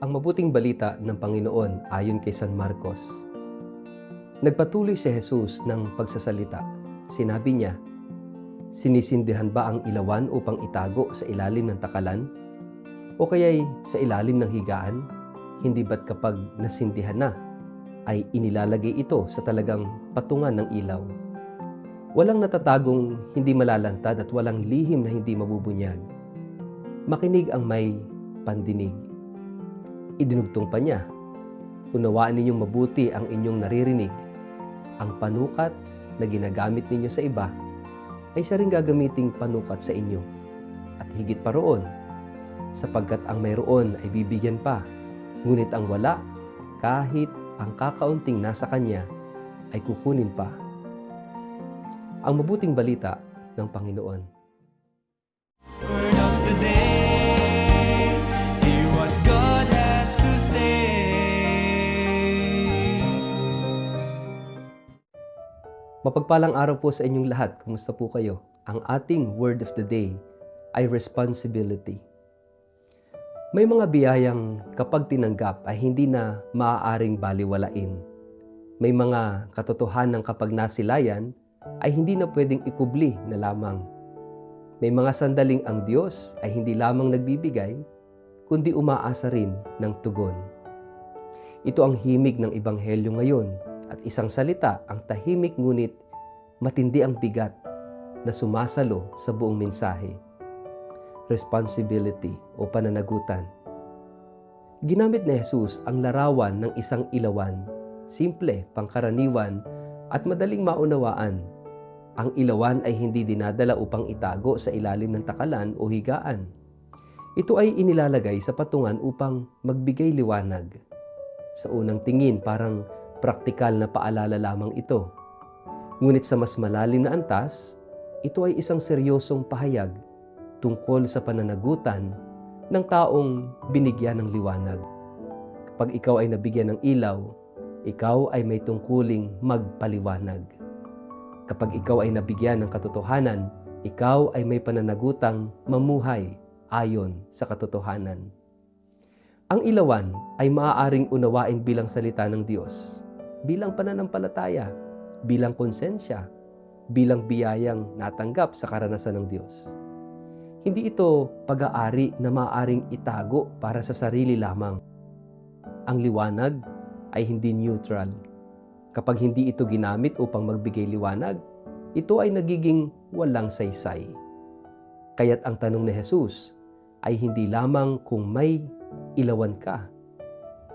Ang mabuting balita ng Panginoon ayon kay San Marcos. Nagpatuloy si Jesus ng pagsasalita. Sinabi niya, "Sinisindihan ba ang ilawan upang itago sa ilalim ng takalan? O kaya'y sa ilalim ng higaan? Hindi ba't kapag nasindihan na, ay inilalagay ito sa talagang patungan ng ilaw? Walang natatagong hindi malalantad at walang lihim na hindi mabubunyag. Makinig ang may pandinig." Idinugtong pa niya, "Unawaan ninyong mabuti ang inyong naririnig. Ang panukat na ginagamit ninyo sa iba ay siya rin gagamiting panukat sa inyo. At higit pa roon, sapagkat ang mayroon ay bibigyan pa, ngunit ang wala, kahit ang kakaunting nasa kanya, ay kukunin pa." Ang mabuting balita ng Panginoon. Word of the day, hear what God has to say. Mapagpalang araw po sa inyong lahat. Kumusta po kayo? Ang ating word of the day ay responsibility. May mga biyayang kapag tinanggap ay hindi na maaaring baliwalain. May mga katotohanan kapag nasilayan ay hindi na pwedeng ikubli na lamang. May mga sandaling ang Diyos ay hindi lamang nagbibigay, kundi umaasa rin ng tugon. Ito ang himig ng Ebanghelyo ngayon at isang salita ang tahimik ngunit matindi ang bigat na sumasalo sa buong mensahe. Responsibility o pananagutan. Ginamit ni Jesus ang larawan ng isang ilawan, simple, pangkaraniwan at madaling maunawaan. Ang ilawan ay hindi dinadala upang itago sa ilalim ng takalan o higaan. Ito ay inilalagay sa patungan upang magbigay liwanag. Sa unang tingin, parang praktikal na paalala lamang ito. Ngunit sa mas malalim na antas, ito ay isang seryosong pahayag tungkol sa pananagutan ng taong binigyan ng liwanag. Kapag ikaw ay nabigyan ng ilaw, ikaw ay may tungkuling magpaliwanag. Kapag ikaw ay nabigyan ng katotohanan, ikaw ay may pananagutang mamuhay ayon sa katotohanan. Ang ilawan ay maaaring unawain bilang salita ng Diyos, bilang pananampalataya, bilang konsensya, bilang biyayang natanggap sa karanasan ng Diyos. Hindi ito pag-aari na maaaring itago para sa sarili lamang. Ang liwanag ay hindi neutral. Kapag hindi ito ginamit upang magbigay liwanag, ito ay nagiging walang saysay. Kaya't ang tanong ni Jesus ay hindi lamang kung may ilawan ka,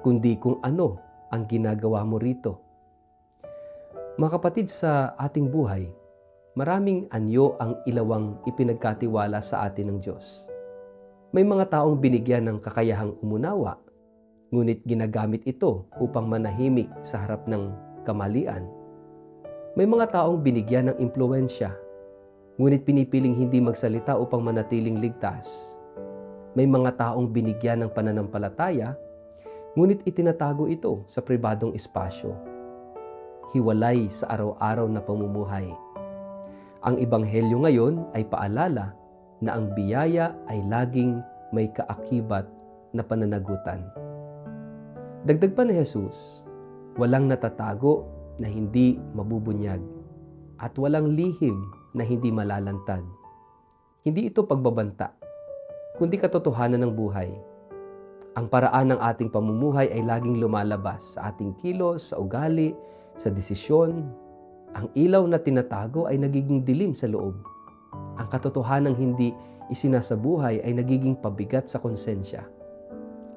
kundi kung ano ang ginagawa mo rito. Mga kapatid, sa ating buhay, maraming anyo ang ilawang ipinagkatiwala sa atin ng Diyos. May mga taong binigyan ng kakayahang umunawa, ngunit ginagamit ito upang manahimik sa harap ng kamalian. May mga taong binigyan ng impluwensya, ngunit pinipiling hindi magsalita upang manatiling ligtas. May mga taong binigyan ng pananampalataya, ngunit itinatago ito sa pribadong espasyo. Hiwalay sa araw-araw na pamumuhay. Ang Ebanghelyo ngayon ay paalala na ang biyaya ay laging may kaakibat na pananagutan. Dagdag pa ni Jesus, walang natatago na hindi mabubunyag at walang lihim na hindi malalantad. Hindi ito pagbabanta, kundi katotohanan ng buhay. Ang paraan ng ating pamumuhay ay laging lumalabas sa ating kilos, sa ugali, sa desisyon. Ang ilaw na tinatago ay nagiging dilim sa loob. Ang katotohanang hindi isinasabuhay ay nagiging pabigat sa konsensya.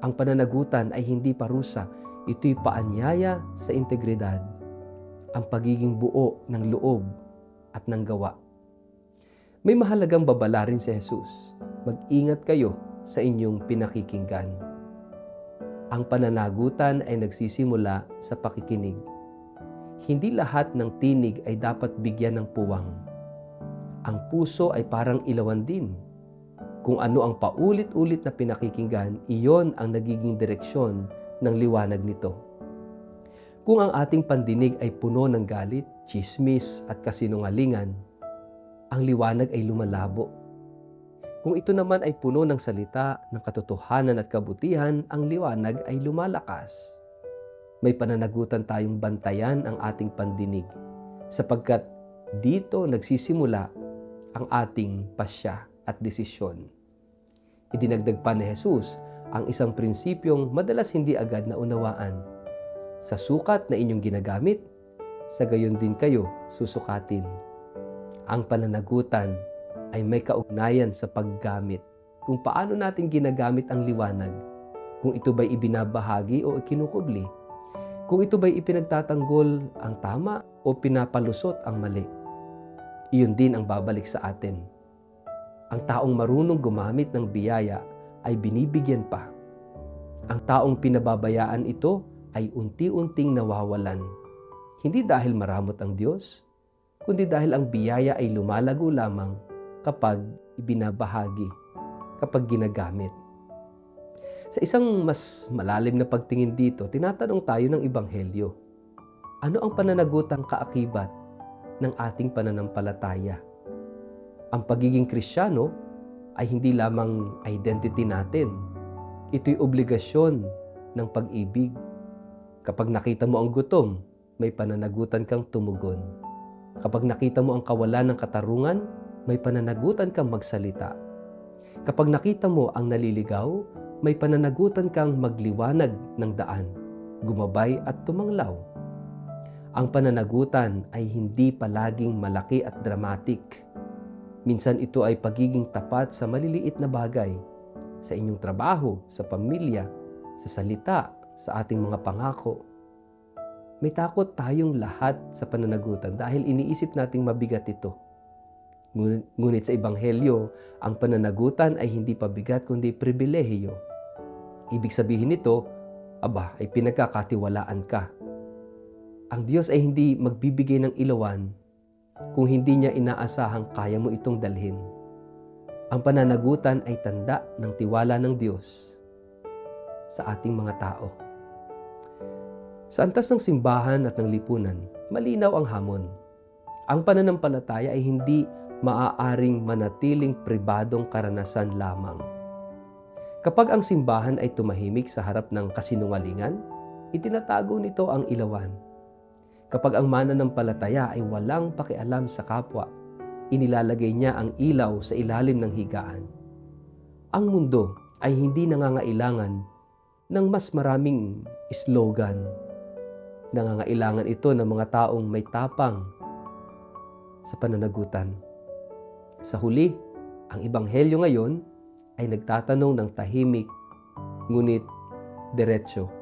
Ang pananagutan ay hindi parusa, ito'y paanyaya sa integridad. Ang pagiging buo ng loob at ng gawa. May mahalagang babala rin si Jesus. Mag-ingat kayo sa inyong pinakikinggan. Ang pananagutan ay nagsisimula sa pakikinig. Hindi lahat ng tinig ay dapat bigyan ng puwang. Ang puso ay parang ilawan din. Kung ano ang paulit-ulit na pinakikinggan, iyon ang nagiging direksyon ng liwanag nito. Kung ang ating pandinig ay puno ng galit, tsismis at kasinungalingan, ang liwanag ay lumalabo. Kung ito naman ay puno ng salita, ng katotohanan at kabutihan, ang liwanag ay lumalakas. May pananagutan tayong bantayan ang ating pandinig, sapagkat dito nagsisimula ang ating pasya at desisyon. Idinagdag pa ni Jesus ang isang prinsipyong madalas hindi agad naunawaan. Sa sukat na inyong ginagamit, sa gayon din kayo susukatin. Ang pananagutan ay may kaugnayan sa paggamit. Kung paano natin ginagamit ang liwanag, kung ito ba'y ibinabahagi o ikinukubli, kung ito ba'y ipinagtatanggol ang tama o pinapalusot ang mali. Iyon din ang babalik sa atin. Ang taong marunong gumamit ng biyaya ay binibigyan pa. Ang taong pinababayaan ito ay unti-unting nawawalan. Hindi dahil maramot ang Diyos, kundi dahil ang biyaya ay lumalago lamang kapag ibinabahagi, kapag ginagamit. Sa isang mas malalim na pagtingin dito, tinatanong tayo ng Ebanghelyo. Ano ang pananagutang kaakibat ng ating pananampalataya? Ang pagiging Kristiyano ay hindi lamang identity natin. Ito'y obligasyon ng pag-ibig. Kapag nakita mo ang gutom, may pananagutan kang tumugon. Kapag nakita mo ang kawalan ng katarungan, may pananagutan kang magsalita. Kapag nakita mo ang naliligaw, may pananagutan kang magliwanag ng daan, gumabay at tumanglaw. Ang pananagutan ay hindi palaging malaki at dramatic. Minsan ito ay pagiging tapat sa maliliit na bagay, sa inyong trabaho, sa pamilya, sa salita, sa ating mga pangako. May takot tayong lahat sa pananagutan dahil iniisip nating mabigat ito. Ngunit sa Ebanghelyo, ang pananagutan ay hindi pabigat kundi pribilehiyo. Ibig sabihin nito, ay pinagkakatiwalaan ka. Ang Diyos ay hindi magbibigay ng ilawan kung hindi niya inaasahang kaya mo itong dalhin. Ang pananagutan ay tanda ng tiwala ng Diyos sa ating mga tao. Sa antas ng simbahan at ng lipunan, malinaw ang hamon. Ang pananampalataya ay hindi maaaring manatiling pribadong karanasan lamang. Kapag ang simbahan ay tumahimik sa harap ng kasinungalingan, itinatago nito ang ilawan. Kapag ang mananampalataya ay walang pakialam sa kapwa, inilalagay niya ang ilaw sa ilalim ng higaan. Ang mundo ay hindi nangangailangan ng mas maraming slogan. Nangangailangan ito ng mga taong may tapang sa pananagutan. Sa huli, ang Ebanghelyo ngayon ay nagtatanong ng tahimik, ngunit diretso.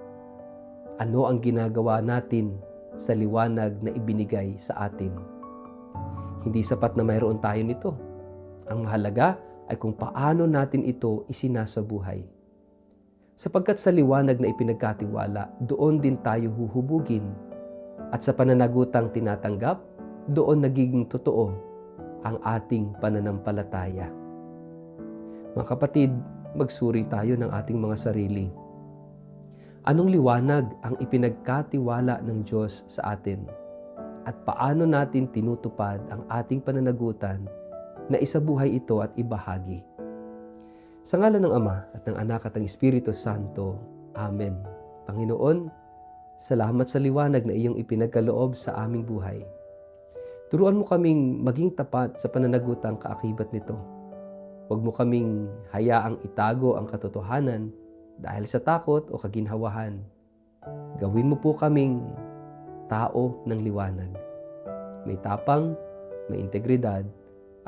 Ano ang ginagawa natin sa liwanag na ibinigay sa atin? Hindi sapat na mayroon tayo nito. Ang mahalaga ay kung paano natin ito isinasabuhay. Sapagkat sa liwanag na ipinagkatiwala, doon din tayo huhubugin. At sa pananagutang tinatanggap, doon nagiging totoo ang ating pananampalataya. Mga kapatid, magsuri tayo ng ating mga sarili. Anong liwanag ang ipinagkatiwala ng Diyos sa atin? At paano natin tinutupad ang ating pananagutan na isabuhay ito at ibahagi? Sa ngalan ng Ama at ng Anak at ng Espiritu Santo. Amen. Panginoon, salamat sa liwanag na iyong ipinagkaloob sa aming buhay. Turuan mo kaming maging tapat sa pananagutang kaakibat nito. Huwag mo kaming hayaang itago ang katotohanan dahil sa takot o kaginhawahan. Gawin mo po kaming tao ng liwanag. May tapang, may integridad,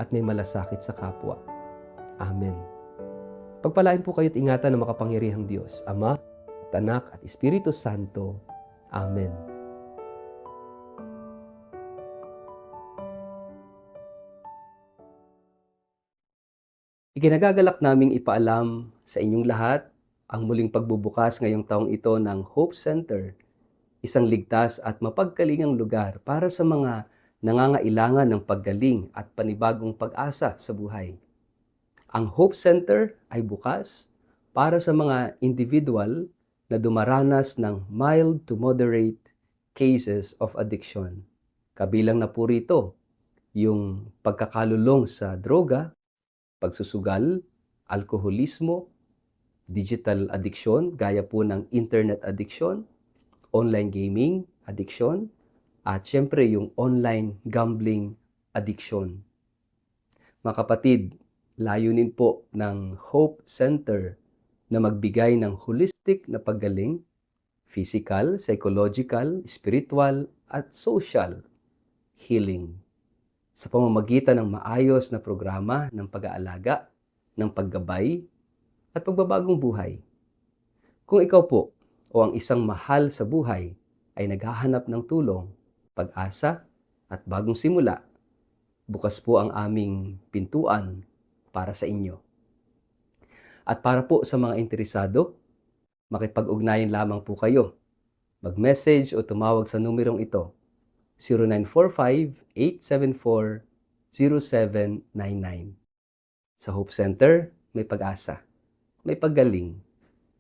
at may malasakit sa kapwa. Amen. Pagpalain po kayo't ingatan ng makapangyarihang Diyos, Ama, at Anak, at Espiritu Santo. Amen. Ikinagagalak naming ipaalam sa inyong lahat ang muling pagbubukas ngayong taong ito ng Hope Center, isang ligtas at mapagkalingang lugar para sa mga nangangailangan ng paggaling at panibagong pag-asa sa buhay. Ang Hope Center ay bukas para sa mga individual na dumaranas ng mild to moderate cases of addiction. Kabilang na po rito yung pagkakalulong sa droga, pagsusugal, alkoholismo, digital addiction, gaya po ng internet addiction, online gaming addiction, at syempre yung online gambling addiction. Mga kapatid, layunin po ng Hope Center na magbigay ng holistic na paggaling, physical, psychological, spiritual, at social healing sa pamamagitan ng maayos na programa ng pag-aalaga, ng paggabay, at pagbabagong buhay. Kung ikaw po o ang isang mahal sa buhay ay naghahanap ng tulong, pag-asa, at bagong simula, bukas po ang aming pintuan para sa inyo. At para po sa mga interesado, makipag-ugnayan lamang po kayo. Mag-message o tumawag sa numerong ito, 0945-874-0799. Sa Hope Center, may pag-asa, may paggaling,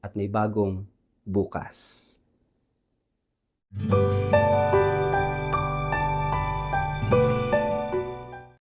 at may bagong bukas.